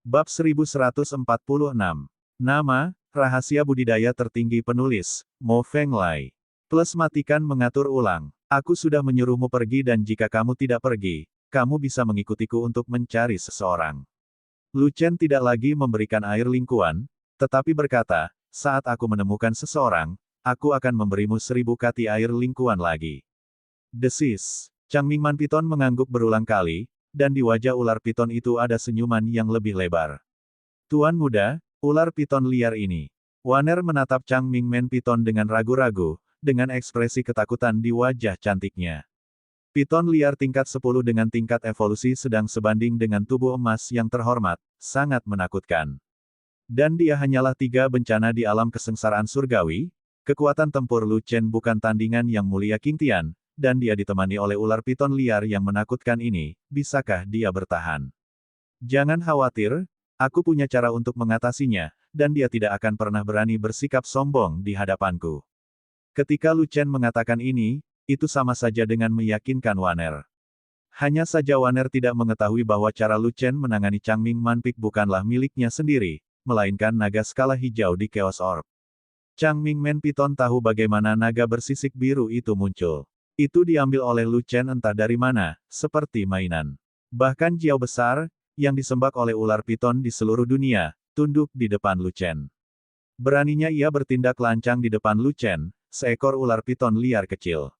Bab 1146. Nama, rahasia budidaya tertinggi penulis, Mo Feng Lai. Plus matikan mengatur ulang. Aku sudah menyuruhmu pergi dan jika kamu tidak pergi, kamu bisa mengikutiku untuk mencari seseorang. Lu Chen tidak lagi memberikan air lingkuan, tetapi berkata, saat aku menemukan seseorang, aku akan memberimu 1000 kati air lingkuan lagi. Desis. Changming Man Piton mengangguk berulang kali, dan di wajah ular piton itu ada senyuman yang lebih lebar. Tuan muda, ular piton liar ini. Waner menatap Changming Man Piton dengan ragu-ragu, dengan ekspresi ketakutan di wajah cantiknya. Piton liar tingkat 10 dengan tingkat evolusi sedang sebanding dengan tubuh emas yang terhormat, sangat menakutkan. Dan dia hanyalah 3 bencana di alam kesengsaraan surgawi, kekuatan tempur Lu Chen bukan tandingan yang mulia King Tian, dan dia ditemani oleh ular piton liar yang menakutkan ini, bisakah dia bertahan? Jangan khawatir, aku punya cara untuk mengatasinya, dan dia tidak akan pernah berani bersikap sombong di hadapanku. Ketika Lu Chen mengatakan ini, itu sama saja dengan meyakinkan Waner. Hanya saja Waner tidak mengetahui bahwa cara Lu Chen menangani Changming Man Pik bukanlah miliknya sendiri, melainkan naga skala hijau di Chaos Orb. Changming Man Piton tahu bagaimana naga bersisik biru itu muncul. Itu diambil oleh Lu Chen entah dari mana, seperti mainan. Bahkan Jiao besar, yang disembah oleh ular piton di seluruh dunia, tunduk di depan Lu Chen. Beraninya ia bertindak lancang di depan Lu Chen, seekor ular piton liar kecil.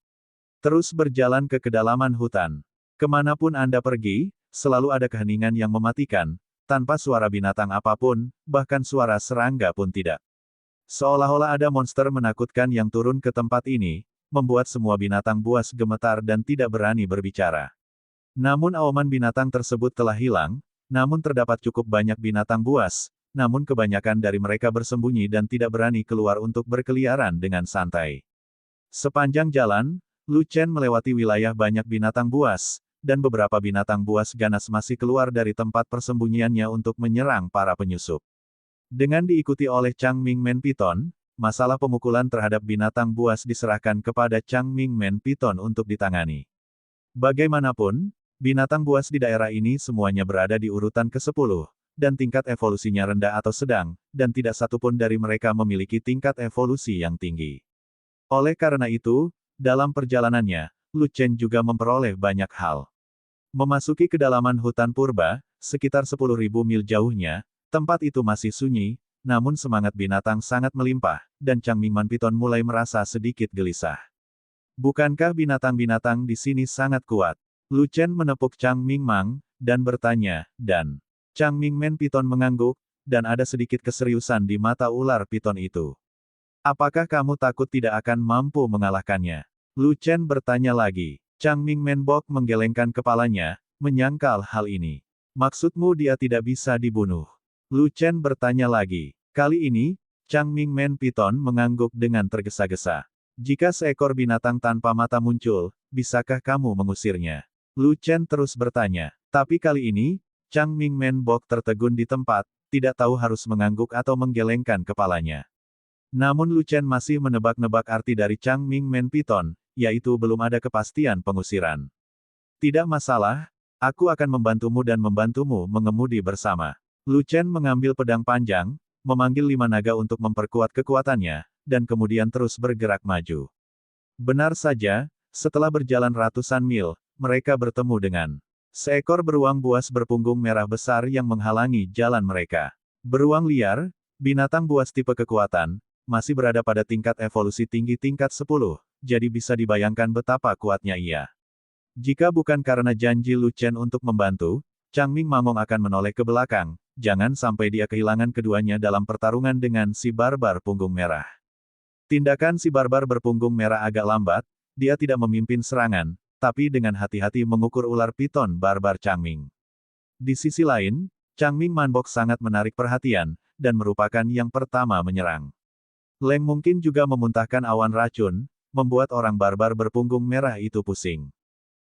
Terus berjalan ke kedalaman hutan. Kemanapun Anda pergi, selalu ada keheningan yang mematikan, tanpa suara binatang apapun, bahkan suara serangga pun tidak. Seolah-olah ada monster menakutkan yang turun ke tempat ini, membuat semua binatang buas gemetar dan tidak berani berbicara. Namun auman binatang tersebut telah hilang, namun terdapat cukup banyak binatang buas, namun kebanyakan dari mereka bersembunyi dan tidak berani keluar untuk berkeliaran dengan santai. Sepanjang jalan, Lu Chen melewati wilayah banyak binatang buas, dan beberapa binatang buas ganas masih keluar dari tempat persembunyiannya untuk menyerang para penyusup. Dengan diikuti oleh Changming Man Piton, masalah pemukulan terhadap binatang buas diserahkan kepada Changming Man Piton untuk ditangani. Bagaimanapun, binatang buas di daerah ini semuanya berada di urutan ke-10, dan tingkat evolusinya rendah atau sedang, dan tidak satupun dari mereka memiliki tingkat evolusi yang tinggi. Oleh karena itu, dalam perjalanannya, Lu Chen juga memperoleh banyak hal. Memasuki kedalaman hutan purba, sekitar 10.000 mil jauhnya, tempat itu masih sunyi, namun semangat binatang sangat melimpah, dan Changming Man Piton mulai merasa sedikit gelisah. Bukankah binatang-binatang di sini sangat kuat? Lu Chen menepuk Changming Man, dan bertanya, dan Changming Man Piton mengangguk, dan ada sedikit keseriusan di mata ular piton itu. Apakah kamu takut tidak akan mampu mengalahkannya? Lu Chen bertanya lagi. Changming Man Bok menggelengkan kepalanya, menyangkal hal ini. Maksudmu dia tidak bisa dibunuh? Lu Chen bertanya lagi. Kali ini, Changming Man Piton mengangguk dengan tergesa-gesa. Jika seekor binatang tanpa mata muncul, bisakah kamu mengusirnya? Lu Chen terus bertanya. Tapi kali ini, Changming Man Bok tertegun di tempat, tidak tahu harus mengangguk atau menggelengkan kepalanya. Namun Lu Chen masih menebak-nebak arti dari Changming Man Piton, yaitu belum ada kepastian pengusiran. Tidak masalah, aku akan membantumu dan membantumu mengemudi bersama. Lu Chen mengambil pedang panjang, memanggil 5 naga untuk memperkuat kekuatannya, dan kemudian terus bergerak maju. Benar saja, setelah berjalan ratusan mil, mereka bertemu dengan seekor beruang buas berpunggung merah besar yang menghalangi jalan mereka. Beruang liar, binatang buas tipe kekuatan, masih berada pada tingkat evolusi tinggi tingkat 10, jadi bisa dibayangkan betapa kuatnya ia. Jika bukan karena janji Lu Chen untuk membantu, Changming Mamong akan menoleh ke belakang, jangan sampai dia kehilangan keduanya dalam pertarungan dengan si barbar punggung merah. Tindakan si barbar berpunggung merah agak lambat, dia tidak memimpin serangan, tapi dengan hati-hati mengukur ular piton barbar Changming. Di sisi lain, Changming Manbok sangat menarik perhatian, dan merupakan yang pertama menyerang. Leng mungkin juga memuntahkan awan racun, membuat orang barbar berpunggung merah itu pusing.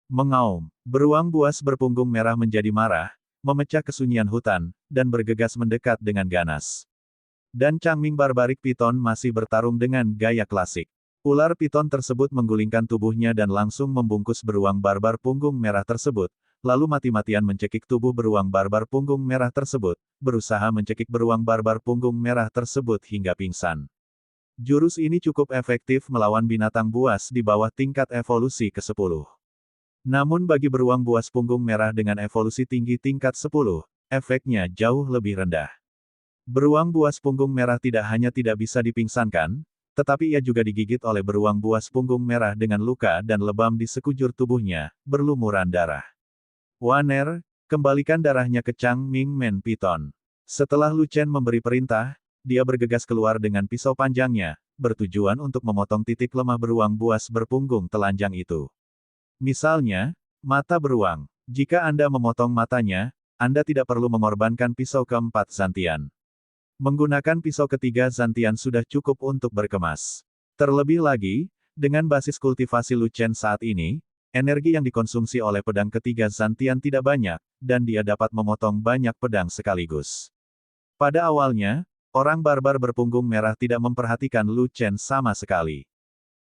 Mengaum, beruang buas berpunggung merah menjadi marah, memecah kesunyian hutan, dan bergegas mendekat dengan ganas. Dan Changming Barbaric Piton masih bertarung dengan gaya klasik. Ular piton tersebut menggulingkan tubuhnya dan langsung membungkus beruang barbar punggung merah tersebut, lalu mati-matian mencekik tubuh beruang barbar punggung merah tersebut, berusaha mencekik beruang barbar punggung merah tersebut hingga pingsan. Jurus ini cukup efektif melawan binatang buas di bawah tingkat evolusi ke-10. Namun bagi beruang buas punggung merah dengan evolusi tinggi tingkat 10, efeknya jauh lebih rendah. Beruang buas punggung merah tidak hanya tidak bisa dipingsankan, tetapi ia juga digigit oleh beruang buas punggung merah dengan luka dan lebam di sekujur tubuhnya, berlumuran darah. Waner, kembalikan darahnya ke Changming Men Piton. Setelah Lu Chen memberi perintah, dia bergegas keluar dengan pisau panjangnya, bertujuan untuk memotong titik lemah beruang buas berpunggung telanjang itu. Misalnya, mata beruang. Jika Anda memotong matanya, Anda tidak perlu mengorbankan pisau keempat Zantian. Menggunakan pisau ketiga Zantian sudah cukup untuk berkemas. Terlebih lagi, dengan basis kultivasi Lu Chen saat ini, energi yang dikonsumsi oleh pedang ketiga Zantian tidak banyak, dan dia dapat memotong banyak pedang sekaligus. Pada awalnya, orang barbar berpunggung merah tidak memperhatikan Lu Chen sama sekali.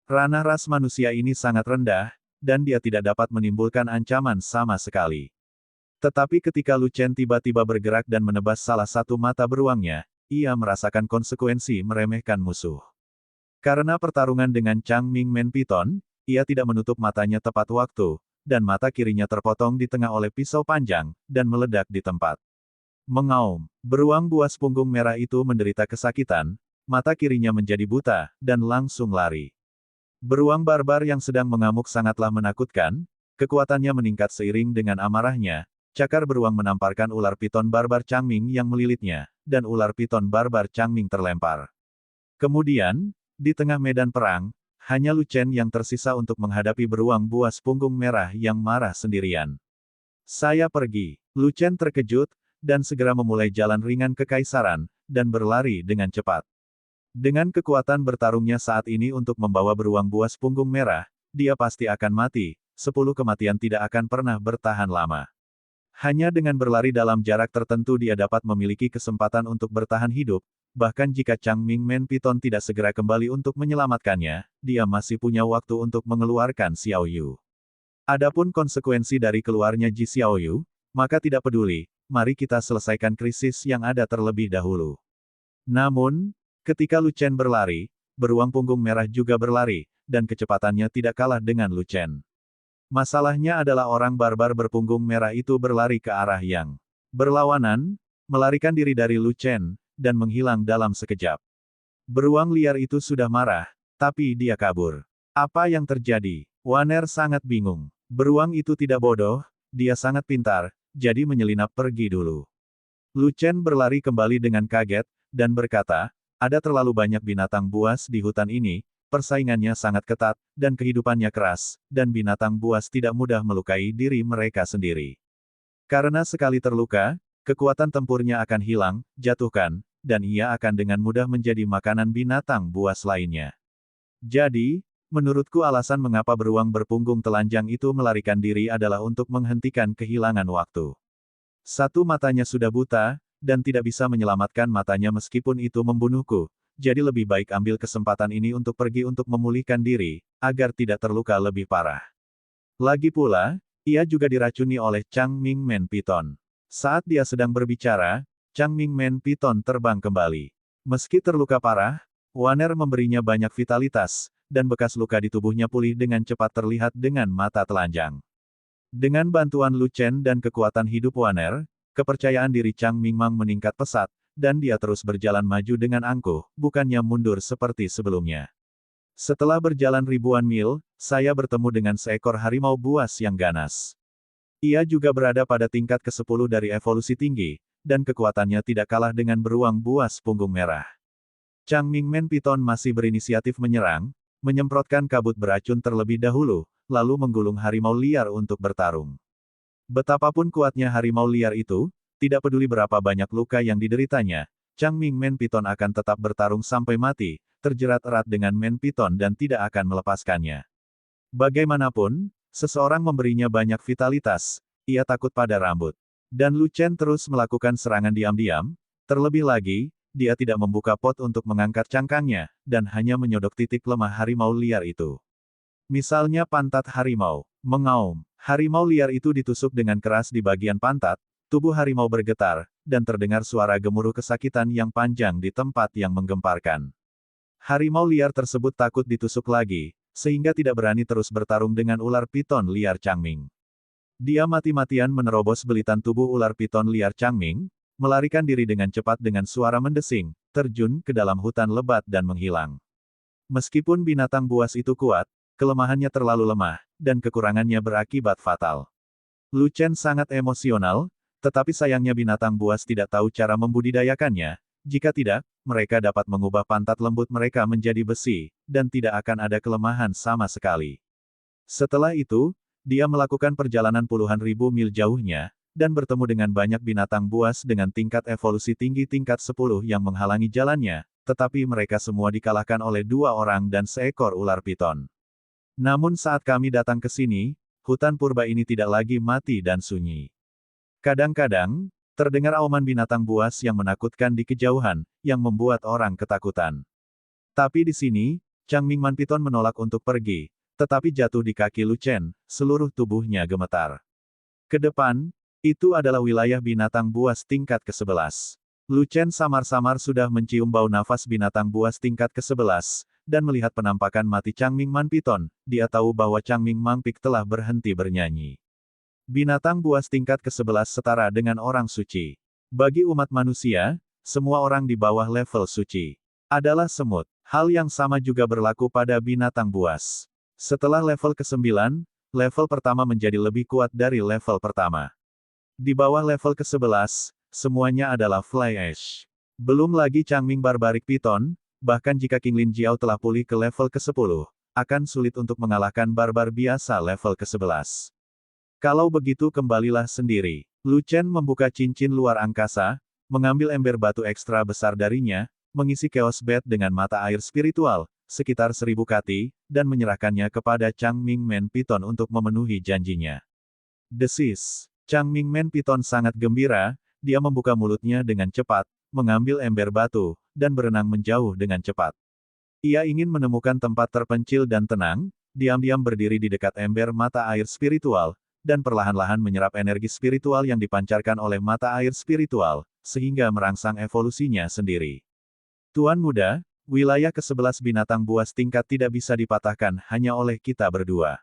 Ranah ras manusia ini sangat rendah, dan dia tidak dapat menimbulkan ancaman sama sekali. Tetapi ketika Lu Chen tiba-tiba bergerak dan menebas salah satu mata beruangnya, ia merasakan konsekuensi meremehkan musuh. Karena pertarungan dengan Changming Men Piton, ia tidak menutup matanya tepat waktu, dan mata kirinya terpotong di tengah oleh pisau panjang, dan meledak di tempat. Mengaum, beruang buas punggung merah itu menderita kesakitan, mata kirinya menjadi buta, dan langsung lari. Beruang barbar yang sedang mengamuk sangatlah menakutkan, kekuatannya meningkat seiring dengan amarahnya. Cakar beruang menamparkan ular piton barbar Changming yang melilitnya, dan ular piton barbar Changming terlempar. Kemudian, di tengah medan perang, hanya Lu Chen yang tersisa untuk menghadapi beruang buas punggung merah yang marah sendirian. Saya pergi. Lu Chen terkejut, dan segera memulai jalan ringan ke Kaisaran, dan berlari dengan cepat. Dengan kekuatan bertarungnya saat ini untuk membawa beruang buas punggung merah, dia pasti akan mati, 10 kematian tidak akan pernah bertahan lama. Hanya dengan berlari dalam jarak tertentu dia dapat memiliki kesempatan untuk bertahan hidup, bahkan jika Changming Men Piton tidak segera kembali untuk menyelamatkannya, dia masih punya waktu untuk mengeluarkan Xiao Yu. Adapun konsekuensi dari keluarnya Ji Xiao Yu, maka tidak peduli, mari kita selesaikan krisis yang ada terlebih dahulu. Namun, ketika Lu Chen berlari, beruang punggung merah juga berlari, dan kecepatannya tidak kalah dengan Lu Chen. Masalahnya adalah orang barbar berpunggung merah itu berlari ke arah yang berlawanan, melarikan diri dari Lu Chen, dan menghilang dalam sekejap. Beruang liar itu sudah marah, tapi dia kabur. Apa yang terjadi? Waner sangat bingung. Beruang itu tidak bodoh, dia sangat pintar, jadi menyelinap pergi dulu. Lu Chen berlari kembali dengan kaget, dan berkata, ada terlalu banyak binatang buas di hutan ini, persaingannya sangat ketat, dan kehidupannya keras, dan binatang buas tidak mudah melukai diri mereka sendiri. Karena sekali terluka, kekuatan tempurnya akan hilang, jatuhkan, dan ia akan dengan mudah menjadi makanan binatang buas lainnya. Jadi, menurutku alasan mengapa beruang berpunggung telanjang itu melarikan diri adalah untuk menghentikan kehilangan waktu. Satu matanya sudah buta, dan tidak bisa menyelamatkan matanya meskipun itu membunuhku. Jadi lebih baik ambil kesempatan ini untuk pergi untuk memulihkan diri, agar tidak terluka lebih parah. Lagi pula, ia juga diracuni oleh Changming Men Piton. Saat dia sedang berbicara, Changming Men Piton terbang kembali. Meski terluka parah, Waner memberinya banyak vitalitas, dan bekas luka di tubuhnya pulih dengan cepat terlihat dengan mata telanjang. Dengan bantuan Lu Chen dan kekuatan hidup Waner, kepercayaan diri Changming Mang meningkat pesat, dan dia terus berjalan maju dengan angkuh, bukannya mundur seperti sebelumnya. Setelah berjalan ribuan mil, saya bertemu dengan seekor harimau buas yang ganas. Ia juga berada pada tingkat ke-10 dari evolusi tinggi, dan kekuatannya tidak kalah dengan beruang buas punggung merah. Changming Men Piton masih berinisiatif menyerang, menyemprotkan kabut beracun terlebih dahulu, lalu menggulung harimau liar untuk bertarung. Betapapun kuatnya harimau liar itu, tidak peduli berapa banyak luka yang dideritanya, Changming Men Piton akan tetap bertarung sampai mati, terjerat erat dengan Men Piton dan tidak akan melepaskannya. Bagaimanapun, seseorang memberinya banyak vitalitas, ia takut pada rambut. Dan Lu Chen terus melakukan serangan diam-diam, terlebih lagi, dia tidak membuka pot untuk mengangkat cangkangnya, dan hanya menyodok titik lemah harimau liar itu. Misalnya pantat harimau. Mengaum. Harimau liar itu ditusuk dengan keras di bagian pantat, tubuh harimau bergetar, dan terdengar suara gemuruh kesakitan yang panjang di tempat yang menggemparkan. Harimau liar tersebut takut ditusuk lagi, sehingga tidak berani terus bertarung dengan ular piton liar Changming. Dia mati-matian menerobos belitan tubuh ular piton liar Changming, melarikan diri dengan cepat dengan suara mendesing, terjun ke dalam hutan lebat dan menghilang. Meskipun binatang buas itu kuat, kelemahannya terlalu lemah, dan kekurangannya berakibat fatal. Lu Chen sangat emosional, tetapi sayangnya binatang buas tidak tahu cara membudidayakannya. Jika tidak, mereka dapat mengubah pantat lembut mereka menjadi besi, dan tidak akan ada kelemahan sama sekali. Setelah itu, dia melakukan perjalanan puluhan ribu mil jauhnya, dan bertemu dengan banyak binatang buas dengan tingkat evolusi tinggi tingkat 10 yang menghalangi jalannya, tetapi mereka semua dikalahkan oleh 2 orang dan seekor ular piton. Namun saat kami datang ke sini, hutan purba ini tidak lagi mati dan sunyi. Kadang-kadang, terdengar auman binatang buas yang menakutkan di kejauhan, yang membuat orang ketakutan. Tapi di sini, Changming Manpiton menolak untuk pergi, tetapi jatuh di kaki Lu Chen, seluruh tubuhnya gemetar. Ke depan, itu adalah wilayah binatang buas tingkat ke-11. Lu Chen samar-samar sudah mencium bau nafas binatang buas tingkat ke-11, dan melihat penampakan mati Changming Manpiton, dia tahu bahwa Changming Mangpik telah berhenti bernyanyi. Binatang buas tingkat ke-11 setara dengan orang suci. Bagi umat manusia, semua orang di bawah level suci adalah semut. Hal yang sama juga berlaku pada binatang buas. Setelah level ke-9, level pertama menjadi lebih kuat dari level pertama. Di bawah level ke-11, semuanya adalah Fly Ash. Belum lagi Changming Barbaric Python, bahkan jika King Lin Jiao telah pulih ke level ke-10, akan sulit untuk mengalahkan barbar biasa level ke-11. Kalau begitu kembalilah sendiri. Lu Chen membuka cincin luar angkasa, mengambil ember batu ekstra besar darinya, mengisi Chaos Bed dengan mata air spiritual, sekitar 1000 kati, dan menyerahkannya kepada Changming Man Python untuk memenuhi janjinya. Desis. Changming Man Python sangat gembira, dia membuka mulutnya dengan cepat, mengambil ember batu, dan berenang menjauh dengan cepat. Ia ingin menemukan tempat terpencil dan tenang, diam-diam berdiri di dekat ember mata air spiritual, dan perlahan-lahan menyerap energi spiritual yang dipancarkan oleh mata air spiritual, sehingga merangsang evolusinya sendiri. Tuan Muda, wilayah ke-11 binatang buas tingkat tidak bisa dipatahkan hanya oleh kita berdua.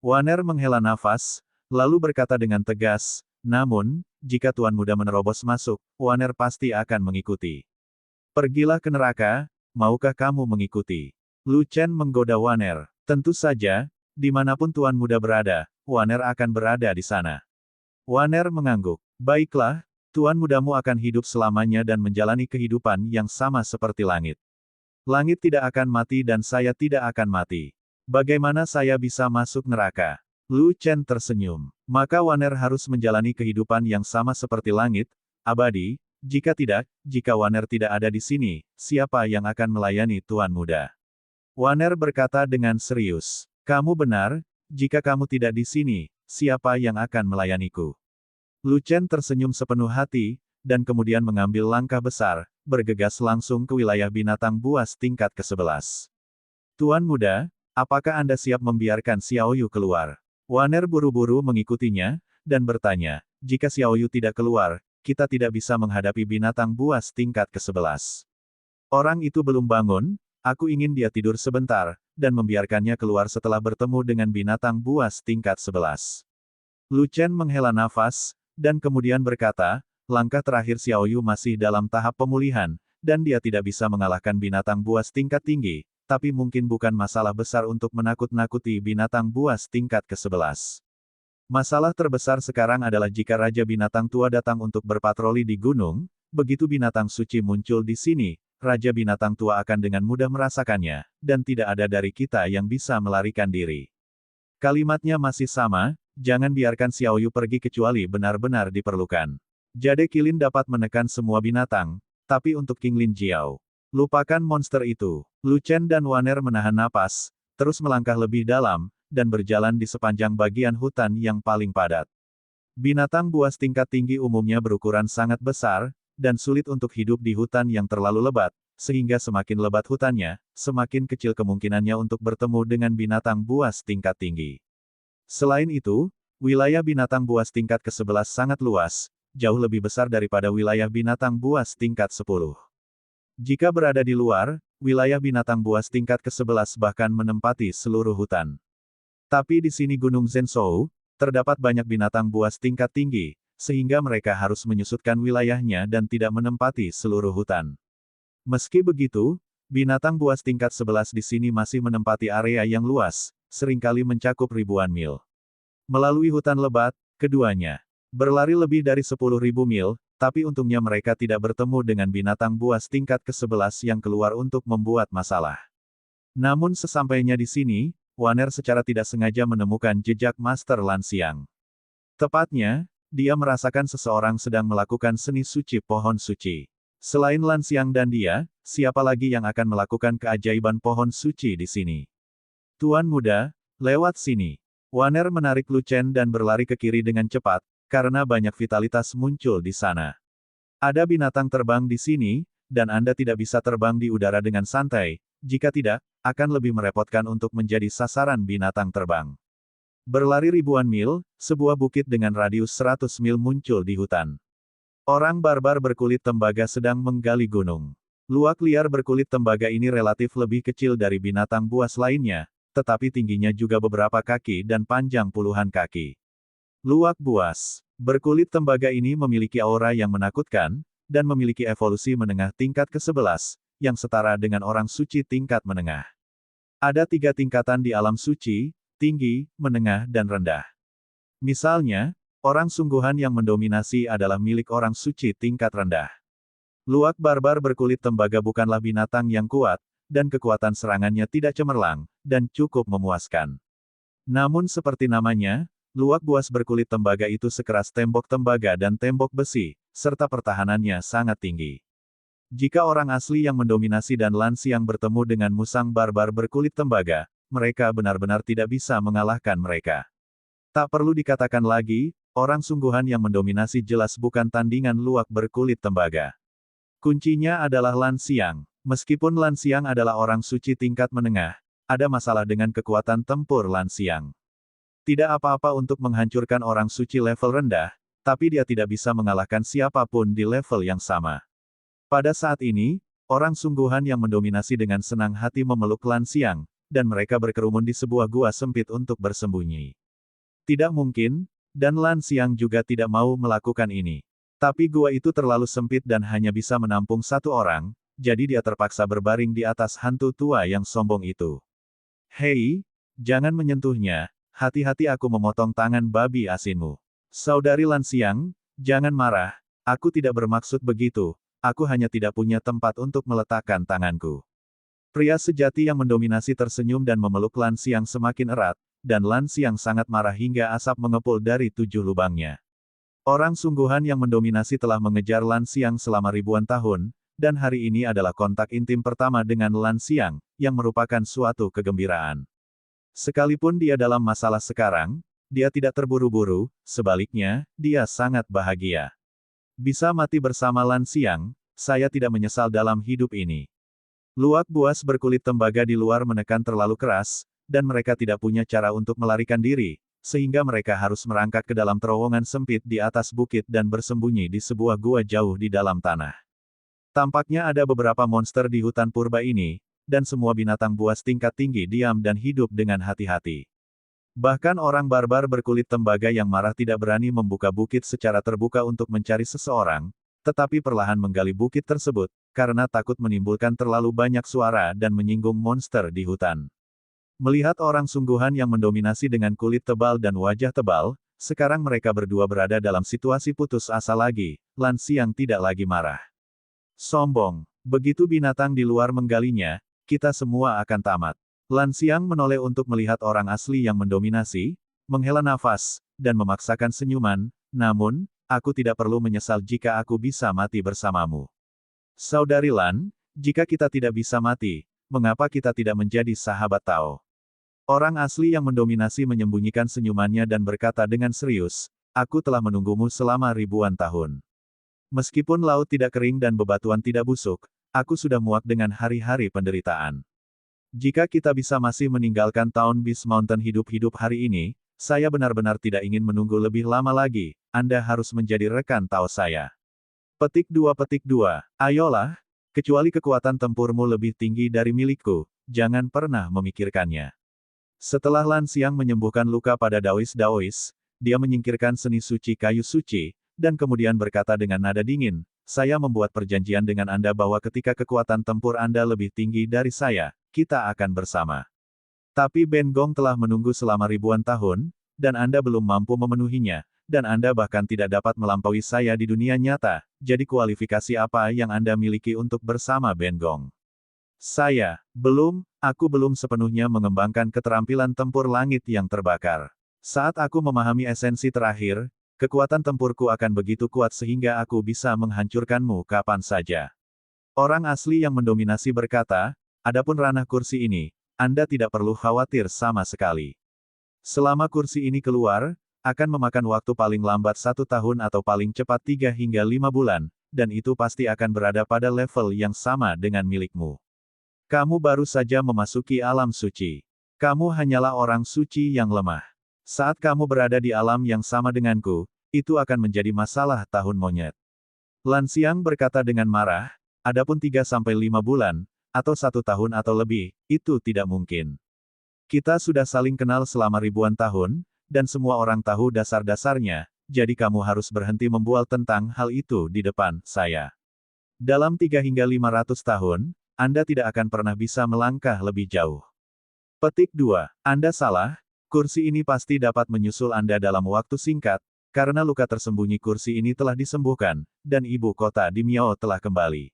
Waner menghela nafas, lalu berkata dengan tegas, namun, jika Tuan Muda menerobos masuk, Waner pasti akan mengikuti. Pergilah ke neraka, maukah kamu mengikuti? Lu Chen menggoda Waner. Tentu saja, dimanapun Tuan Muda berada, Waner akan berada di sana. Waner mengangguk. Baiklah, Tuan Mudamu akan hidup selamanya dan menjalani kehidupan yang sama seperti langit. Langit tidak akan mati dan saya tidak akan mati. Bagaimana saya bisa masuk neraka? Lu Chen tersenyum. Maka Waner harus menjalani kehidupan yang sama seperti langit, abadi. Jika tidak, jika Waner tidak ada di sini, siapa yang akan melayani Tuan Muda? Waner berkata dengan serius. Kamu benar, jika kamu tidak di sini, siapa yang akan melayaniku? Lu Chen tersenyum sepenuh hati, dan kemudian mengambil langkah besar, bergegas langsung ke wilayah binatang buas tingkat ke-11. Tuan Muda, apakah Anda siap membiarkan Xiao Yu keluar? Waner buru-buru mengikutinya, dan bertanya, jika Xiao Yu tidak keluar, kita tidak bisa menghadapi binatang buas tingkat ke-11. Orang itu belum bangun, aku ingin dia tidur sebentar, dan membiarkannya keluar setelah bertemu dengan binatang buas tingkat 11. Lu Chen menghela nafas, dan kemudian berkata, langkah terakhir Xiao Yu masih dalam tahap pemulihan, dan dia tidak bisa mengalahkan binatang buas tingkat tinggi, tapi mungkin bukan masalah besar untuk menakut-nakuti binatang buas tingkat ke-11. Masalah terbesar sekarang adalah jika Raja Binatang Tua datang untuk berpatroli di gunung, begitu binatang suci muncul di sini, Raja Binatang Tua akan dengan mudah merasakannya, dan tidak ada dari kita yang bisa melarikan diri. Kalimatnya masih sama, jangan biarkan Xiao Yu pergi kecuali benar-benar diperlukan. Jade Kilin dapat menekan semua binatang, tapi untuk King Lin Jiao, lupakan monster itu. Lu Chen dan Waner menahan napas, terus melangkah lebih dalam, dan berjalan di sepanjang bagian hutan yang paling padat. Binatang buas tingkat tinggi umumnya berukuran sangat besar, dan sulit untuk hidup di hutan yang terlalu lebat, sehingga semakin lebat hutannya, semakin kecil kemungkinannya untuk bertemu dengan binatang buas tingkat tinggi. Selain itu, wilayah binatang buas tingkat ke-11 sangat luas, jauh lebih besar daripada wilayah binatang buas tingkat 10. Jika berada di luar, wilayah binatang buas tingkat ke-11 bahkan menempati seluruh hutan. Tapi di sini Gunung Zhenzhou, terdapat banyak binatang buas tingkat tinggi, sehingga mereka harus menyusutkan wilayahnya dan tidak menempati seluruh hutan. Meski begitu, binatang buas tingkat 11 di sini masih menempati area yang luas, seringkali mencakup ribuan mil. Melalui hutan lebat, keduanya berlari lebih dari 10.000 mil, tapi untungnya mereka tidak bertemu dengan binatang buas tingkat ke-11 yang keluar untuk membuat masalah. Namun sesampainya di sini, Waner secara tidak sengaja menemukan jejak Master Lan Xiang. Tepatnya, dia merasakan seseorang sedang melakukan seni suci pohon suci. Selain Lan Xiang dan dia, siapa lagi yang akan melakukan keajaiban pohon suci di sini? Tuan muda, lewat sini. Waner menarik Lu Chen dan berlari ke kiri dengan cepat, karena banyak vitalitas muncul di sana. Ada binatang terbang di sini, dan Anda tidak bisa terbang di udara dengan santai, jika tidak, akan lebih merepotkan untuk menjadi sasaran binatang terbang. Berlari ribuan mil, sebuah bukit dengan radius 100 mil muncul di hutan. Orang barbar berkulit tembaga sedang menggali gunung. Luak liar berkulit tembaga ini relatif lebih kecil dari binatang buas lainnya, tetapi tingginya juga beberapa kaki dan panjang puluhan kaki. Luak buas berkulit tembaga ini memiliki aura yang menakutkan, dan memiliki evolusi menengah tingkat ke-11, yang setara dengan orang suci tingkat menengah. Ada 3 tingkatan di alam suci, tinggi, menengah dan rendah. Misalnya, orang sungguhan yang mendominasi adalah milik orang suci tingkat rendah. Luak barbar berkulit tembaga bukanlah binatang yang kuat, dan kekuatan serangannya tidak cemerlang, dan cukup memuaskan. Namun seperti namanya, luak buas berkulit tembaga itu sekeras tembok tembaga dan tembok besi, serta pertahanannya sangat tinggi. Jika orang asli yang mendominasi dan Lan Xiang bertemu dengan musang barbar berkulit tembaga, mereka benar-benar tidak bisa mengalahkan mereka. Tak perlu dikatakan lagi, orang sungguhan yang mendominasi jelas bukan tandingan luak berkulit tembaga. Kuncinya adalah Lan Xiang. Meskipun Lan Xiang adalah orang suci tingkat menengah, ada masalah dengan kekuatan tempur Lan Xiang. Tidak apa-apa untuk menghancurkan orang suci level rendah, tapi dia tidak bisa mengalahkan siapapun di level yang sama. Pada saat ini, orang sungguhan yang mendominasi dengan senang hati memeluk Lan Xiang, dan mereka berkerumun di sebuah gua sempit untuk bersembunyi. Tidak mungkin, dan Lan Xiang juga tidak mau melakukan ini. Tapi gua itu terlalu sempit dan hanya bisa menampung 1 orang, jadi dia terpaksa berbaring di atas hantu tua yang sombong itu. Hei, jangan menyentuhnya, hati-hati aku memotong tangan babi asinmu. Saudari Lan Xiang, jangan marah, aku tidak bermaksud begitu, aku hanya tidak punya tempat untuk meletakkan tanganku. Pria sejati yang mendominasi tersenyum dan memeluk Lan Xiang semakin erat, dan Lan Xiang sangat marah hingga asap mengepul dari 7 lubangnya. Orang sungguhan yang mendominasi telah mengejar Lan Xiang selama ribuan tahun, dan hari ini adalah kontak intim pertama dengan Lan Xiang, yang merupakan suatu kegembiraan. Sekalipun dia dalam masalah sekarang, dia tidak terburu-buru, sebaliknya, dia sangat bahagia. Bisa mati bersama Lan Xiang, saya tidak menyesal dalam hidup ini. Luak buas berkulit tembaga di luar menekan terlalu keras, dan mereka tidak punya cara untuk melarikan diri, sehingga mereka harus merangkak ke dalam terowongan sempit di atas bukit dan bersembunyi di sebuah gua jauh di dalam tanah. Tampaknya ada beberapa monster di hutan purba ini, dan semua binatang buas tingkat tinggi diam dan hidup dengan hati-hati. Bahkan orang barbar berkulit tembaga yang marah tidak berani membuka bukit secara terbuka untuk mencari seseorang, tetapi perlahan menggali bukit tersebut, karena takut menimbulkan terlalu banyak suara dan menyinggung monster di hutan. Melihat orang sungguhan yang mendominasi dengan kulit tebal dan wajah tebal, sekarang mereka berdua berada dalam situasi putus asa lagi, Lan Xiang tidak lagi marah. Sombong. Begitu binatang di luar menggalinya, kita semua akan tamat. Lan Xiang menoleh untuk melihat orang asli yang mendominasi, menghela nafas, dan memaksakan senyuman, namun, aku tidak perlu menyesal jika aku bisa mati bersamamu. Saudari Lan, jika kita tidak bisa mati, mengapa kita tidak menjadi sahabat Tao? Orang asli yang mendominasi menyembunyikan senyumannya dan berkata dengan serius, aku telah menunggumu selama ribuan tahun. Meskipun laut tidak kering dan bebatuan tidak busuk, aku sudah muak dengan hari-hari penderitaan. Jika kita bisa masih meninggalkan Town Beast Mountain hidup-hidup hari ini, Saya benar-benar tidak ingin menunggu lebih lama lagi, Anda harus menjadi rekan Tao saya. Petik 2. Ayolah, kecuali kekuatan tempurmu lebih tinggi dari milikku, jangan pernah memikirkannya. Setelah Lan Xiang menyembuhkan luka pada Daois, dia menyingkirkan seni suci kayu suci, dan kemudian berkata dengan nada dingin, saya membuat perjanjian dengan Anda bahwa ketika kekuatan tempur Anda lebih tinggi dari saya, kita akan bersama. Tapi Ben Gong telah menunggu selama ribuan tahun, dan Anda belum mampu memenuhinya, dan Anda bahkan tidak dapat melampaui saya di dunia nyata, jadi kualifikasi apa yang Anda miliki untuk bersama Ben Gong? Aku belum sepenuhnya mengembangkan keterampilan tempur langit yang terbakar. Saat aku memahami esensi terakhir, kekuatan tempurku akan begitu kuat sehingga aku bisa menghancurkanmu kapan saja. Orang asli yang mendominasi berkata, adapun ranah kursi ini, Anda tidak perlu khawatir sama sekali. Selama kursi ini keluar, akan memakan waktu paling lambat 1 tahun atau paling cepat 3 hingga 5 bulan, dan itu pasti akan berada pada level yang sama dengan milikmu. Kamu baru saja memasuki alam suci. Kamu hanyalah orang suci yang lemah. Saat kamu berada di alam yang sama denganku, itu akan menjadi masalah tahun monyet. Lan Xiang berkata dengan marah, adapun 3-5 bulan, atau 1 tahun atau lebih, itu tidak mungkin. Kita sudah saling kenal selama ribuan tahun, dan semua orang tahu dasar-dasarnya, jadi kamu harus berhenti membual tentang hal itu di depan saya. Dalam 3 hingga 500 tahun, Anda tidak akan pernah bisa melangkah lebih jauh. Petik 2. Anda salah, kursi ini pasti dapat menyusul Anda dalam waktu singkat, karena luka tersembunyi kursi ini telah disembuhkan, dan ibu kota di Miao telah kembali.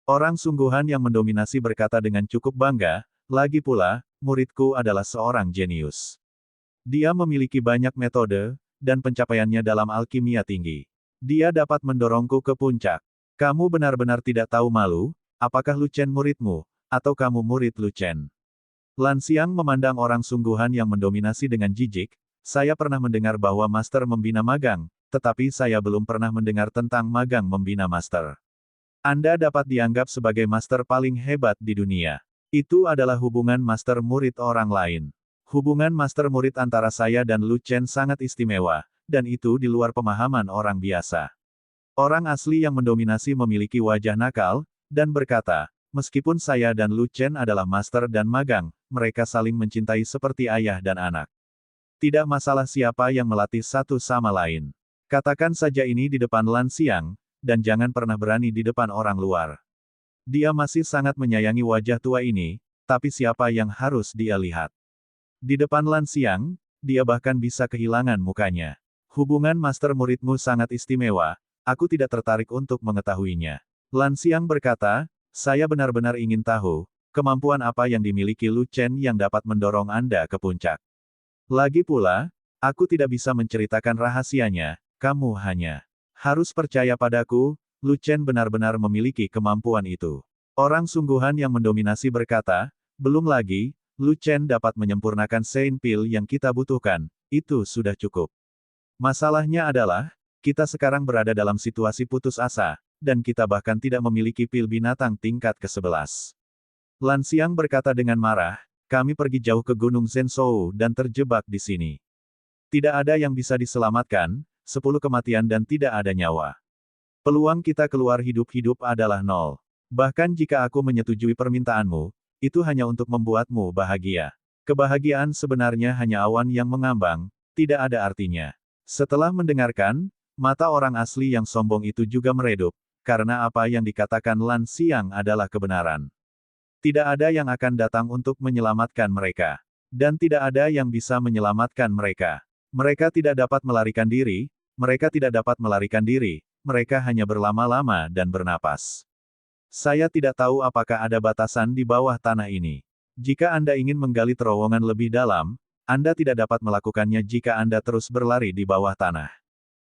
Orang sungguhan yang mendominasi berkata dengan cukup bangga, lagi pula, muridku adalah seorang jenius. Dia memiliki banyak metode, dan pencapaiannya dalam alkimia tinggi. Dia dapat mendorongku ke puncak. Kamu benar-benar tidak tahu malu, apakah Lu Chen muridmu, atau kamu murid Lu Chen? Lan Xiang memandang orang sungguhan yang mendominasi dengan jijik, saya pernah mendengar bahwa master membina magang, tetapi saya belum pernah mendengar tentang magang membina master. Anda dapat dianggap sebagai master paling hebat di dunia. Itu adalah hubungan master-murid orang lain. Hubungan master-murid antara saya dan Lu Chen sangat istimewa, dan itu di luar pemahaman orang biasa. Orang asli yang mendominasi memiliki wajah nakal, dan berkata, meskipun saya dan Lu Chen adalah master dan magang, mereka saling mencintai seperti ayah dan anak. Tidak masalah siapa yang melatih satu sama lain. Katakan saja ini di depan Lan Xiang, dan jangan pernah berani di depan orang luar. Dia masih sangat menyayangi wajah tua ini, tapi siapa yang harus dia lihat? Di depan Lan Xiang, dia bahkan bisa kehilangan mukanya. Hubungan master-muridmu sangat istimewa, aku tidak tertarik untuk mengetahuinya. Lan Xiang berkata, saya benar-benar ingin tahu, kemampuan apa yang dimiliki Lu Chen yang dapat mendorong Anda ke puncak. Lagi pula, aku tidak bisa menceritakan rahasianya, kamu hanya harus percaya padaku, Lu Chen benar-benar memiliki kemampuan itu. Orang sungguhan yang mendominasi berkata, belum lagi, Lu Chen dapat menyempurnakan Saint Pil yang kita butuhkan, itu sudah cukup. Masalahnya adalah, kita sekarang berada dalam situasi putus asa, dan kita bahkan tidak memiliki pil binatang tingkat ke-11. Lan Xiang berkata dengan marah, kami pergi jauh ke Gunung Zhenzhou dan terjebak di sini. Tidak ada yang bisa diselamatkan, 10 kematian dan tidak ada nyawa. Peluang kita keluar hidup-hidup adalah 0. Bahkan jika aku menyetujui permintaanmu, itu hanya untuk membuatmu bahagia. Kebahagiaan sebenarnya hanya awan yang mengambang, tidak ada artinya. Setelah mendengarkan, mata orang asli yang sombong itu juga meredup, karena apa yang dikatakan Lan Xiang adalah kebenaran. Tidak ada yang akan datang untuk menyelamatkan mereka. Dan tidak ada yang bisa menyelamatkan mereka. Mereka tidak dapat melarikan diri, mereka tidak dapat melarikan diri, mereka hanya berlama-lama dan bernapas. Saya tidak tahu apakah ada batasan di bawah tanah ini. Jika Anda ingin menggali terowongan lebih dalam, Anda tidak dapat melakukannya jika Anda terus berlari di bawah tanah.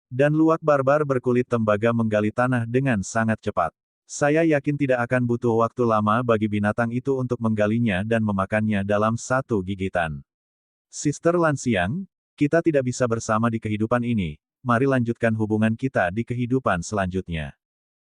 Dan luwak barbar berkulit tembaga menggali tanah dengan sangat cepat. Saya yakin tidak akan butuh waktu lama bagi binatang itu untuk menggalinya dan memakannya dalam satu gigitan. Sister Lan Xiang, kita tidak bisa bersama di kehidupan ini, mari lanjutkan hubungan kita di kehidupan selanjutnya.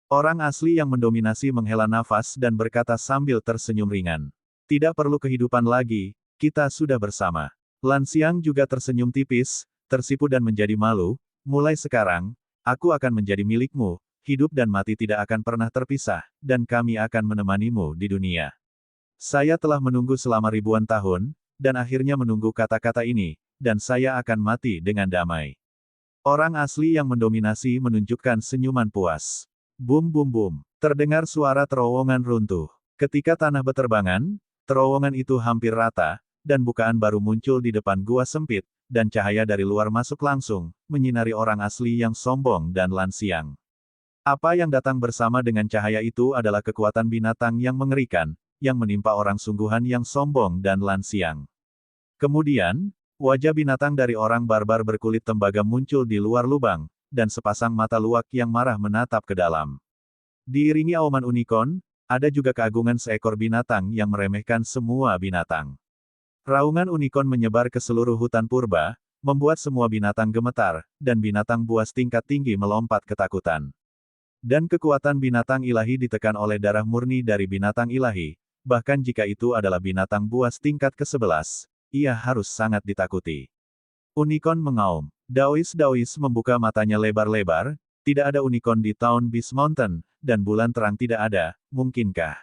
Orang asli yang mendominasi menghela nafas dan berkata sambil tersenyum ringan. Tidak perlu kehidupan lagi, kita sudah bersama. Lan Xiang juga tersenyum tipis, tersipu dan menjadi malu. Mulai sekarang, aku akan menjadi milikmu, hidup dan mati tidak akan pernah terpisah, dan kami akan menemanimu di dunia. Saya telah menunggu selama ribuan tahun, dan akhirnya menunggu kata-kata ini, dan saya akan mati dengan damai. Orang asli yang mendominasi menunjukkan senyuman puas. Bum bum bum. Terdengar suara terowongan runtuh. Ketika tanah beterbangan, terowongan itu hampir rata, dan bukaan baru muncul di depan gua sempit, dan cahaya dari luar masuk langsung, menyinari orang asli yang sombong dan Lan Xiang. Apa yang datang bersama dengan cahaya itu adalah kekuatan binatang yang mengerikan, yang menimpa orang sungguhan yang sombong dan Lan Xiang. Kemudian, wajah binatang dari orang barbar berkulit tembaga muncul di luar lubang, dan sepasang mata luwak yang marah menatap ke dalam. Diiringi auman unicorn, ada juga keagungan seekor binatang yang meremehkan semua binatang. Raungan unicorn menyebar ke seluruh hutan purba, membuat semua binatang gemetar, dan binatang buas tingkat tinggi melompat ketakutan. Dan kekuatan binatang ilahi ditekan oleh darah murni dari binatang ilahi, bahkan jika itu adalah binatang buas tingkat ke-11, ia harus sangat ditakuti. Unicorn mengaum. Daois membuka matanya lebar-lebar, tidak ada unicorn di Town Beast Mountain, dan bulan terang tidak ada, mungkinkah?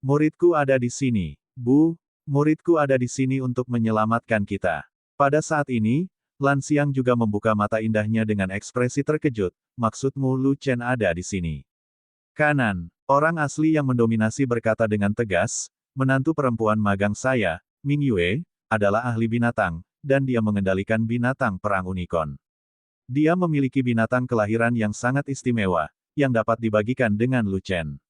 Muridku ada di sini, Bu. Muridku ada di sini untuk menyelamatkan kita. Pada saat ini, Lan Xiang juga membuka mata indahnya dengan ekspresi terkejut, maksudmu Lu Chen ada di sini. Kanan, orang asli yang mendominasi berkata dengan tegas, menantu perempuan magang saya, Ming Yue, adalah ahli binatang, dan dia mengendalikan binatang perang unicorn. Dia memiliki binatang kelahiran yang sangat istimewa, yang dapat dibagikan dengan Lu Chen.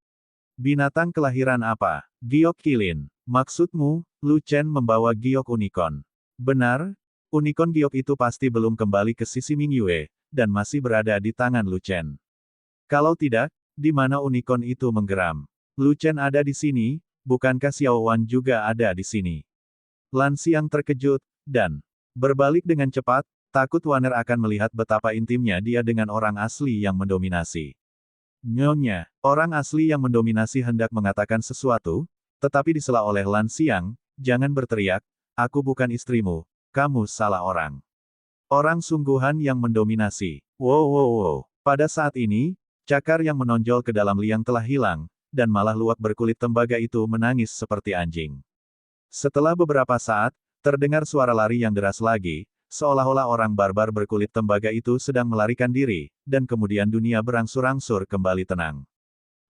Binatang kelahiran apa? Giok Kilin. Maksudmu, Lu Chen membawa giok unicorn. Benar, unicorn giok itu pasti belum kembali ke sisi Ming Yue, dan masih berada di tangan Lu Chen. Kalau tidak, di mana unicorn itu menggeram? Lu Chen ada di sini, bukankah Xiao Wan juga ada di sini? Lan Xiang terkejut, dan berbalik dengan cepat, takut Waner akan melihat betapa intimnya dia dengan orang asli yang mendominasi. Nyonya, orang asli yang mendominasi hendak mengatakan sesuatu, tetapi disela oleh Lan Xiang, jangan berteriak, aku bukan istrimu, kamu salah orang. Orang sungguhan yang mendominasi. Wow. Pada saat ini, cakar yang menonjol ke dalam liang telah hilang, dan malah luwak berkulit tembaga itu menangis seperti anjing. Setelah beberapa saat, terdengar suara lari yang deras lagi, seolah-olah orang barbar berkulit tembaga itu sedang melarikan diri, dan kemudian dunia berangsur-angsur kembali tenang.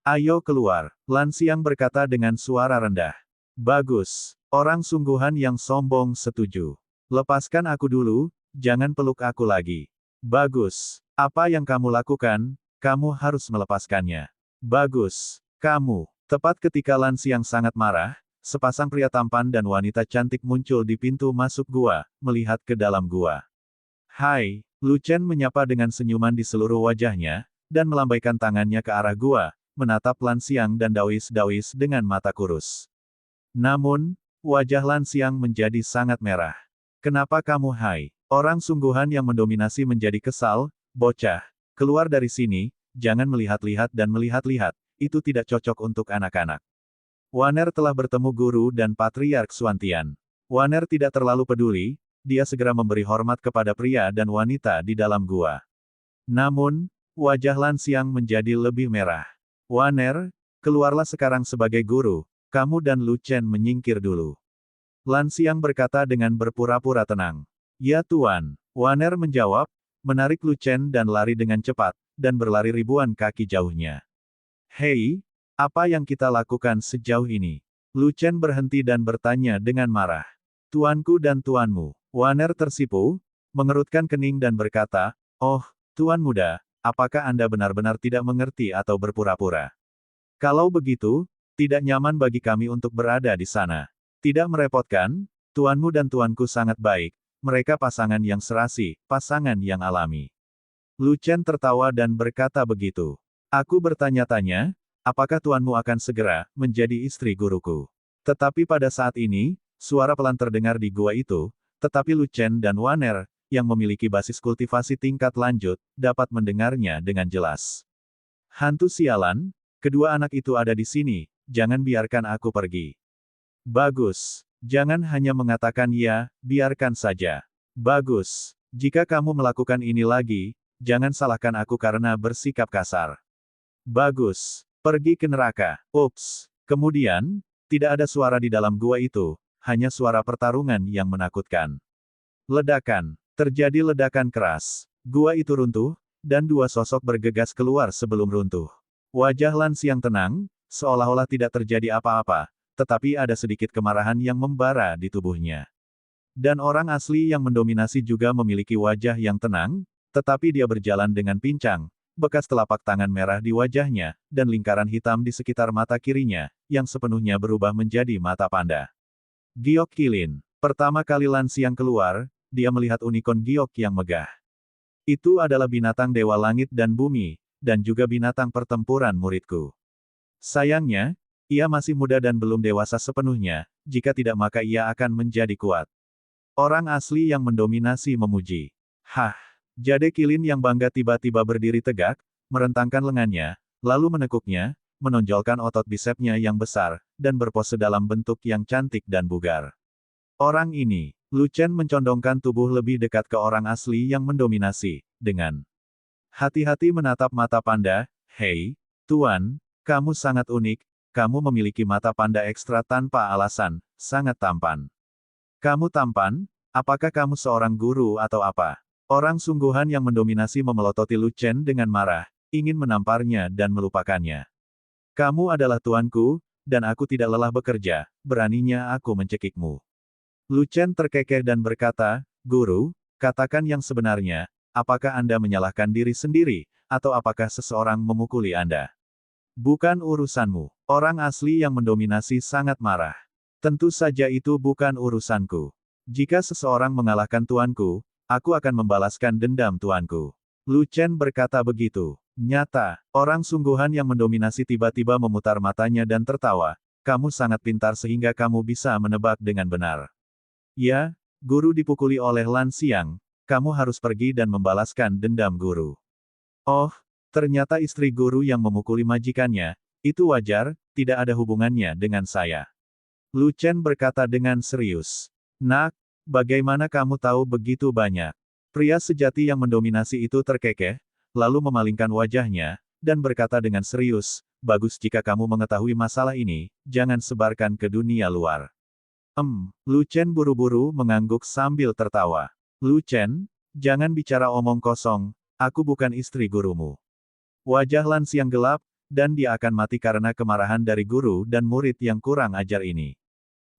Ayo keluar, Lan Xiang berkata dengan suara rendah. Bagus, orang sungguhan yang sombong setuju. Lepaskan aku dulu, jangan peluk aku lagi. Bagus, apa yang kamu lakukan, kamu harus melepaskannya. Bagus, kamu. Tepat ketika Lan Xiang sangat marah, sepasang pria tampan dan wanita cantik muncul di pintu masuk gua, melihat ke dalam gua. Hai, Lu Chen menyapa dengan senyuman di seluruh wajahnya, dan melambaikan tangannya ke arah gua, menatap Lan Xiang dan Daois dengan mata kurus. Namun, wajah Lan Xiang menjadi sangat merah. Kenapa kamu hai? Orang sungguhan yang mendominasi menjadi kesal, bocah, keluar dari sini, jangan melihat-lihat dan melihat-lihat, itu tidak cocok untuk anak-anak. Waner telah bertemu guru dan Patriark Xuantian. Waner tidak terlalu peduli, dia segera memberi hormat kepada pria dan wanita di dalam gua. Namun, wajah Lan Xiang menjadi lebih merah. Waner, keluarlah sekarang sebagai guru, kamu dan Lu Chen menyingkir dulu. Lan Xiang berkata dengan berpura-pura tenang. Ya Tuan, Waner menjawab, menarik Lu Chen dan lari dengan cepat, dan berlari ribuan kaki jauhnya. Hei, apa yang kita lakukan sejauh ini? Lu Chen berhenti dan bertanya dengan marah. Tuanku dan tuanmu. Waner tersipu, mengerutkan kening dan berkata, oh, Tuan muda, apakah Anda benar-benar tidak mengerti atau berpura-pura? Kalau begitu, tidak nyaman bagi kami untuk berada di sana. Tidak merepotkan, tuanmu dan tuanku sangat baik, mereka pasangan yang serasi, pasangan yang alami. Lu Chen tertawa dan berkata begitu. Aku bertanya-tanya, apakah tuanmu akan segera menjadi istri guruku? Tetapi pada saat ini, suara pelan terdengar di gua itu, tetapi Lu Chen dan Waner, yang memiliki basis kultivasi tingkat lanjut, dapat mendengarnya dengan jelas. Hantu sialan, kedua anak itu ada di sini, jangan biarkan aku pergi. Bagus. Jangan hanya mengatakan ya, biarkan saja. Bagus. Jika kamu melakukan ini lagi, jangan salahkan aku karena bersikap kasar. Bagus. Pergi ke neraka. Ups. Kemudian, tidak ada suara di dalam gua itu, hanya suara pertarungan yang menakutkan. Ledakan. Terjadi ledakan keras. Gua itu runtuh, dan dua sosok bergegas keluar sebelum runtuh. Wajah Lan Xiang tenang, seolah-olah tidak terjadi apa-apa, tetapi ada sedikit kemarahan yang membara di tubuhnya. Dan orang asli yang mendominasi juga memiliki wajah yang tenang, tetapi dia berjalan dengan pincang, bekas telapak tangan merah di wajahnya, dan lingkaran hitam di sekitar mata kirinya, yang sepenuhnya berubah menjadi mata panda. Giok Kilin. Pertama kali Lan Xiang keluar, dia melihat unicorn giok yang megah. Itu adalah binatang dewa langit dan bumi, dan juga binatang pertempuran muridku. Sayangnya, ia masih muda dan belum dewasa sepenuhnya, jika tidak maka ia akan menjadi kuat. Orang asli yang mendominasi memuji. Hah! Jade Kilin yang bangga tiba-tiba berdiri tegak, merentangkan lengannya, lalu menekuknya, menonjolkan otot bisepnya yang besar, dan berpose dalam bentuk yang cantik dan bugar. Orang ini, Lu Chen mencondongkan tubuh lebih dekat ke orang asli yang mendominasi, dengan hati-hati menatap mata panda. Hei, Tuan, kamu sangat unik, kamu memiliki mata panda ekstra tanpa alasan, sangat tampan. Kamu tampan? Apakah kamu seorang guru atau apa? Orang sungguhan yang mendominasi memelototi Lu Chen dengan marah, ingin menamparnya dan melupakannya. Kamu adalah tuanku, dan aku tidak lelah bekerja, beraninya aku mencekikmu. Lu Chen terkekeh dan berkata, Guru, katakan yang sebenarnya, apakah Anda menyalahkan diri sendiri, atau apakah seseorang memukuli Anda? Bukan urusanmu. Orang asli yang mendominasi sangat marah. Tentu saja itu bukan urusanku. Jika seseorang mengalahkan tuanku, aku akan membalaskan dendam tuanku. Lu Chen berkata begitu. Nyata, orang sungguhan yang mendominasi tiba-tiba memutar matanya dan tertawa. Kamu sangat pintar sehingga kamu bisa menebak dengan benar. Ya, guru dipukuli oleh Lan Xiang, kamu harus pergi dan membalaskan dendam guru. Oh, ternyata istri guru yang memukuli majikannya, itu wajar, tidak ada hubungannya dengan saya. Lu Chen berkata dengan serius. Nak, bagaimana kamu tahu begitu banyak? Pria sejati yang mendominasi itu terkekeh, lalu memalingkan wajahnya, dan berkata dengan serius, bagus jika kamu mengetahui masalah ini, jangan sebarkan ke dunia luar. Lu Chen buru-buru mengangguk sambil tertawa. Lu Chen, jangan bicara omong kosong, aku bukan istri gurumu. Wajah Lan Xiang gelap, dan dia akan mati karena kemarahan dari guru dan murid yang kurang ajar ini.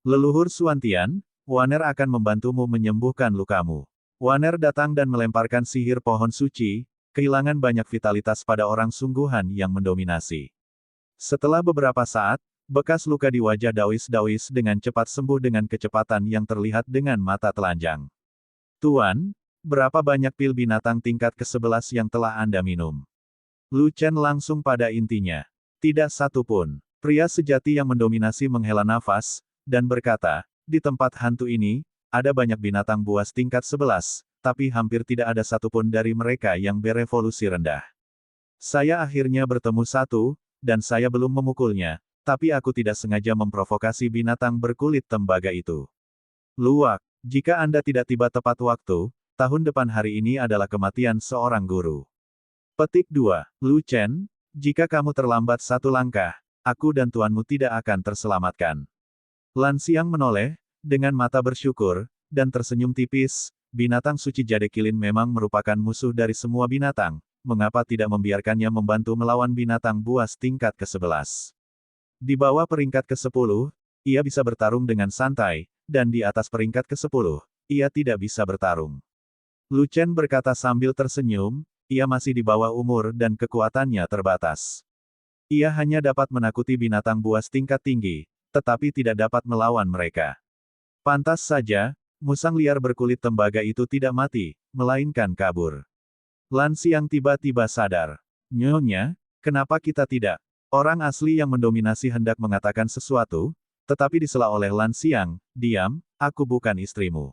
Leluhur Suantian, Waner akan membantumu menyembuhkan lukamu. Waner datang dan melemparkan sihir pohon suci, kehilangan banyak vitalitas pada orang sungguhan yang mendominasi. Setelah beberapa saat, bekas luka di wajah Dawis dengan cepat sembuh dengan kecepatan yang terlihat dengan mata telanjang. Tuan, berapa banyak pil binatang tingkat ke-11 yang telah Anda minum? Lu Chen langsung pada intinya. Tidak satu pun. Pria sejati yang mendominasi menghela nafas, dan berkata, di tempat hantu ini, ada banyak binatang buas tingkat 11, tapi hampir tidak ada satupun dari mereka yang berevolusi rendah. Saya akhirnya bertemu satu, dan saya belum memukulnya, tapi aku tidak sengaja memprovokasi binatang berkulit tembaga itu. Luwak, jika Anda tidak tiba tepat waktu, tahun depan hari ini adalah kematian seorang guru. Petik 2. Lu Chen, jika kamu terlambat satu langkah, aku dan tuanmu tidak akan terselamatkan. Lan Xiang menoleh, dengan mata bersyukur, dan tersenyum tipis, binatang suci Jade Kilin memang merupakan musuh dari semua binatang, mengapa tidak membiarkannya membantu melawan binatang buas tingkat ke-11. Di bawah peringkat ke-10, ia bisa bertarung dengan santai, dan di atas peringkat ke-10, ia tidak bisa bertarung. Lu Chen berkata sambil tersenyum, ia masih di bawah umur dan kekuatannya terbatas. Ia hanya dapat menakuti binatang buas tingkat tinggi, tetapi tidak dapat melawan mereka. Pantas saja, musang liar berkulit tembaga itu tidak mati, melainkan kabur. Lan Xiang tiba-tiba sadar. Nyonya, kenapa kita tidak? Orang asli yang mendominasi hendak mengatakan sesuatu, tetapi disela oleh Lan Xiang, diam, aku bukan istrimu.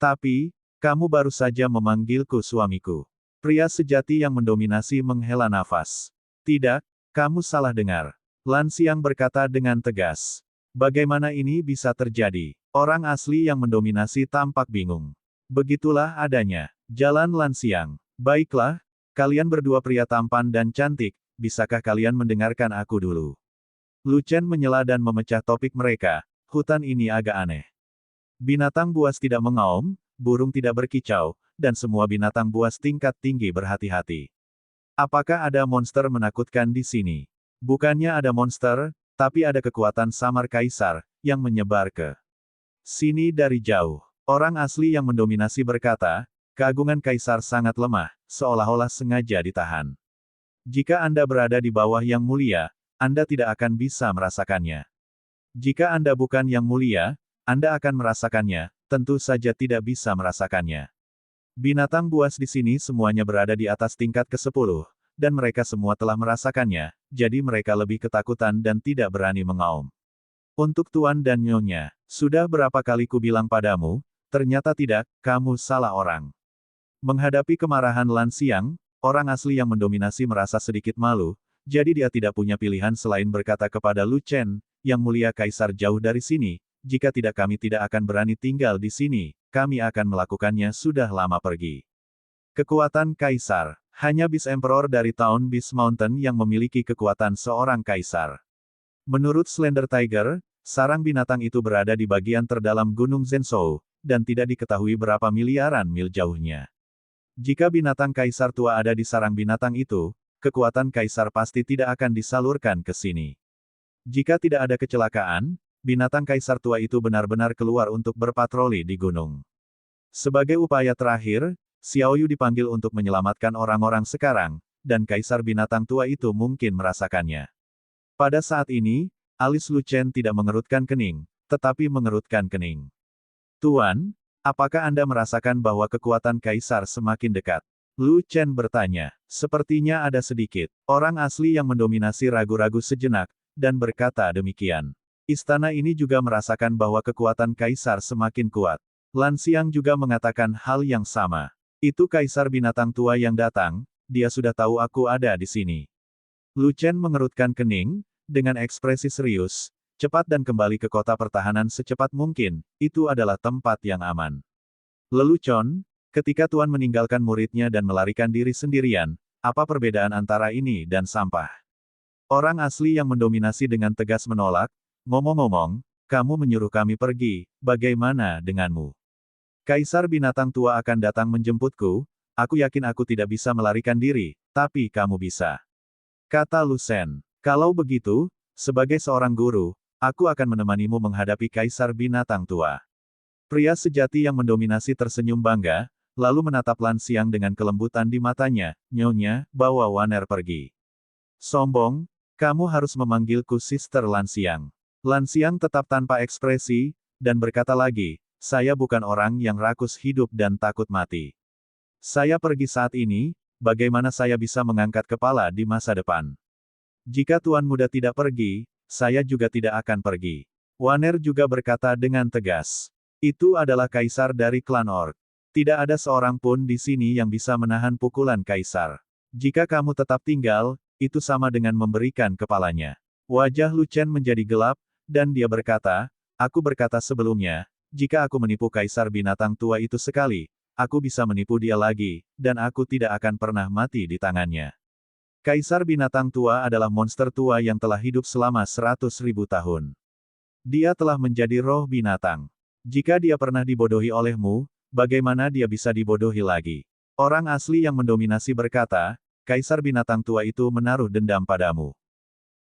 Tapi, kamu baru saja memanggilku suamiku. Pria sejati yang mendominasi menghela nafas. Tidak, kamu salah dengar. Lan Xiang berkata dengan tegas. Bagaimana ini bisa terjadi? Orang asli yang mendominasi tampak bingung. Begitulah adanya. Jalan Lansiang. Baiklah, kalian berdua pria tampan dan cantik, bisakah kalian mendengarkan aku dulu? Lu Chen menyela dan memecah topik mereka. Hutan ini agak aneh. Binatang buas tidak mengaum, burung tidak berkicau, dan semua binatang buas tingkat tinggi berhati-hati. Apakah ada monster menakutkan di sini? Bukannya ada monster, tapi ada kekuatan samar kaisar, yang menyebar ke sini dari jauh. Orang asli yang mendominasi berkata, keagungan kaisar sangat lemah, seolah-olah sengaja ditahan. Jika Anda berada di bawah yang mulia, Anda tidak akan bisa merasakannya. Jika Anda bukan yang mulia, Anda akan merasakannya, tentu saja tidak bisa merasakannya. Binatang buas di sini semuanya berada di atas tingkat ke-10, dan mereka semua telah merasakannya, jadi mereka lebih ketakutan dan tidak berani mengaum. Untuk Tuan dan Nyonya, sudah berapa kali ku bilang padamu, ternyata tidak, kamu salah orang. Menghadapi kemarahan Lansiang, orang asli yang mendominasi merasa sedikit malu, jadi dia tidak punya pilihan selain berkata kepada Lu Chen, yang mulia kaisar jauh dari sini, jika tidak kami tidak akan berani tinggal di sini, kami akan melakukannya sudah lama pergi. Kekuatan kaisar, hanya Beast Emperor dari tahun Beast Mountain yang memiliki kekuatan seorang kaisar. Menurut Slender Tiger, sarang binatang itu berada di bagian terdalam Gunung Zhenzhou, dan tidak diketahui berapa miliaran mil jauhnya. Jika binatang kaisar tua ada di sarang binatang itu, kekuatan kaisar pasti tidak akan disalurkan ke sini. Jika tidak ada kecelakaan, binatang kaisar tua itu benar-benar keluar untuk berpatroli di gunung. Sebagai upaya terakhir, Xiaoyu dipanggil untuk menyelamatkan orang-orang sekarang, dan kaisar binatang tua itu mungkin merasakannya. Pada saat ini, alis Lu Chen tidak mengerutkan kening, tetapi mengerutkan kening. Tuan, apakah Anda merasakan bahwa kekuatan kaisar semakin dekat? Lu Chen bertanya. Sepertinya ada sedikit. Orang asli yang mendominasi ragu-ragu sejenak, dan berkata demikian. Istana ini juga merasakan bahwa kekuatan kaisar semakin kuat. Lansiang juga mengatakan hal yang sama. Itu kaisar binatang tua yang datang, dia sudah tahu aku ada di sini. Lu Chen mengerutkan kening, dengan ekspresi serius, cepat dan kembali ke kota pertahanan secepat mungkin, itu adalah tempat yang aman. Lelucon, ketika Tuan meninggalkan muridnya dan melarikan diri sendirian, apa perbedaan antara ini dan sampah? Orang asli yang mendominasi dengan tegas menolak, ngomong-ngomong, kamu menyuruh kami pergi, bagaimana denganmu? Kaisar binatang tua akan datang menjemputku, aku yakin aku tidak bisa melarikan diri, tapi kamu bisa. Kata Lu Shen, kalau begitu, sebagai seorang guru, aku akan menemanimu menghadapi kaisar binatang tua. Pria sejati yang mendominasi tersenyum bangga, lalu menatap Lansiang dengan kelembutan di matanya, Nyonya, bawa Waner pergi. Sombong, kamu harus memanggilku Sister Lansiang. Lansiang tetap tanpa ekspresi, dan berkata lagi, saya bukan orang yang rakus hidup dan takut mati. Saya pergi saat ini, bagaimana saya bisa mengangkat kepala di masa depan? Jika Tuan Muda tidak pergi, saya juga tidak akan pergi. Waner juga berkata dengan tegas. Itu adalah kaisar dari klan Orc. Tidak ada seorang pun di sini yang bisa menahan pukulan kaisar. Jika kamu tetap tinggal, itu sama dengan memberikan kepalanya. Wajah Lu Chen menjadi gelap, dan dia berkata, aku berkata sebelumnya, jika aku menipu kaisar binatang tua itu sekali, aku bisa menipu dia lagi, dan aku tidak akan pernah mati di tangannya. Kaisar binatang tua adalah monster tua yang telah hidup selama 100.000 tahun. Dia telah menjadi roh binatang. Jika dia pernah dibodohi olehmu, bagaimana dia bisa dibodohi lagi? Orang asli yang mendominasi berkata, Kaisar binatang tua itu menaruh dendam padamu.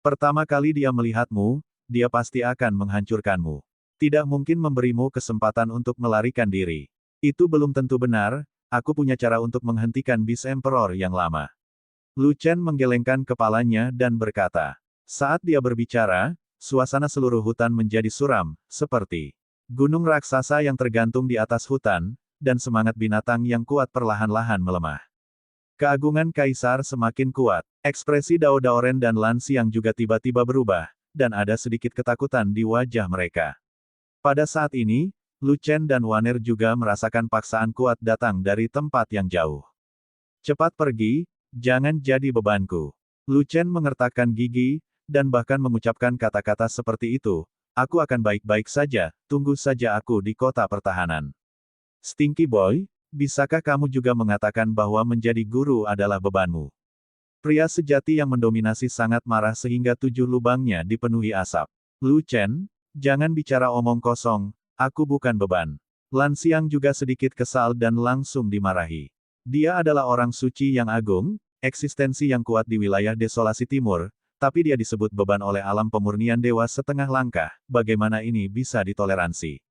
Pertama kali dia melihatmu, dia pasti akan menghancurkanmu. Tidak mungkin memberimu kesempatan untuk melarikan diri. Itu belum tentu benar, aku punya cara untuk menghentikan Beast Emperor yang lama. Lu Chen menggelengkan kepalanya dan berkata. Saat dia berbicara, suasana seluruh hutan menjadi suram, seperti gunung raksasa yang tergantung di atas hutan, dan semangat binatang yang kuat perlahan-lahan melemah. Keagungan kaisar semakin kuat, ekspresi Dao Daoren dan Lansiang juga tiba-tiba berubah, dan ada sedikit ketakutan di wajah mereka. Pada saat ini, Lu Chen dan Waner juga merasakan paksaan kuat datang dari tempat yang jauh. Cepat pergi, jangan jadi bebanku. Lu Chen mengertakkan gigi, dan bahkan mengucapkan kata-kata seperti itu, Aku akan baik-baik saja, tunggu saja aku di kota pertahanan. Stinky Boy, bisakah kamu juga mengatakan bahwa menjadi guru adalah bebanmu? Pria sejati yang mendominasi sangat marah sehingga 7 lubangnya dipenuhi asap. Lu Chen, jangan bicara omong kosong, aku bukan beban. Lan Xiang juga sedikit kesal dan langsung dimarahi. Dia adalah orang suci yang agung, eksistensi yang kuat di wilayah desolasi timur, tapi dia disebut beban oleh alam pemurnian dewa setengah langkah, bagaimana ini bisa ditoleransi?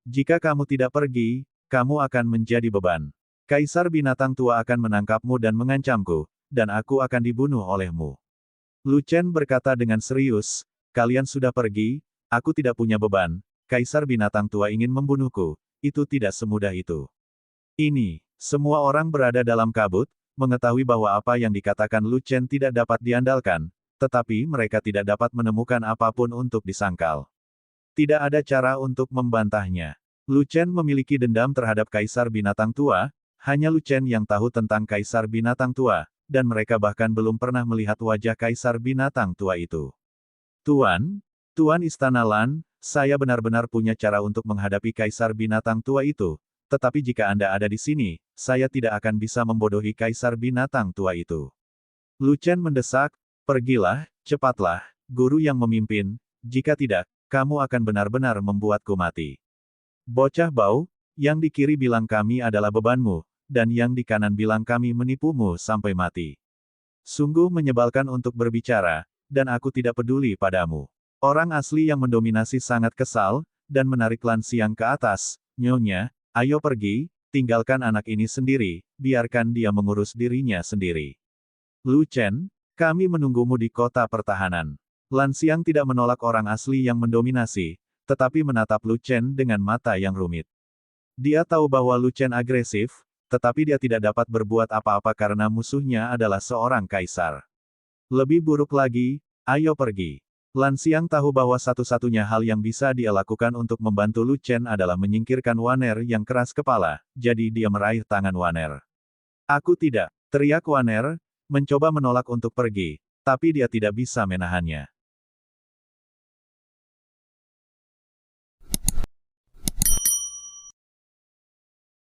Jika kamu tidak pergi, kamu akan menjadi beban. Kaisar binatang tua akan menangkapmu dan mengancamku, dan aku akan dibunuh olehmu. Lu Chen berkata dengan serius, kalian sudah pergi, aku tidak punya beban, Kaisar binatang tua ingin membunuhku, itu tidak semudah itu. Ini. Semua orang berada dalam kabut, mengetahui bahwa apa yang dikatakan Lu Chen tidak dapat diandalkan, tetapi mereka tidak dapat menemukan apapun untuk disangkal. Tidak ada cara untuk membantahnya. Lu Chen memiliki dendam terhadap Kaisar Binatang Tua, hanya Lu Chen yang tahu tentang Kaisar Binatang Tua, dan mereka bahkan belum pernah melihat wajah Kaisar Binatang Tua itu. Tuan Istana Lan, saya benar-benar punya cara untuk menghadapi Kaisar Binatang Tua itu. Tetapi jika Anda ada di sini, saya tidak akan bisa membodohi Kaisar Binatang Tua itu. Lu Chen mendesak, pergilah, cepatlah, guru yang memimpin, jika tidak, kamu akan benar-benar membuatku mati. Bocah bau, yang di kiri bilang kami adalah bebanmu, dan yang di kanan bilang kami menipumu sampai mati. Sungguh menyebalkan untuk berbicara, dan aku tidak peduli padamu. Orang asli yang mendominasi sangat kesal, dan menarik Lan Xiang ke atas, Nyonya, ayo pergi, tinggalkan anak ini sendiri, biarkan dia mengurus dirinya sendiri. Lu Chen, kami menunggumu di kota pertahanan. Lan Xiang tidak menolak orang asli yang mendominasi, tetapi menatap Lu Chen dengan mata yang rumit. Dia tahu bahwa Lu Chen agresif, tetapi dia tidak dapat berbuat apa-apa karena musuhnya adalah seorang kaisar. Lebih buruk lagi, ayo pergi. Lan Xiang tahu bahwa satu-satunya hal yang bisa dia lakukan untuk membantu Lu Chen adalah menyingkirkan Waner yang keras kepala, jadi dia meraih tangan Waner. Aku tidak, teriak Waner, mencoba menolak untuk pergi, tapi dia tidak bisa menahannya.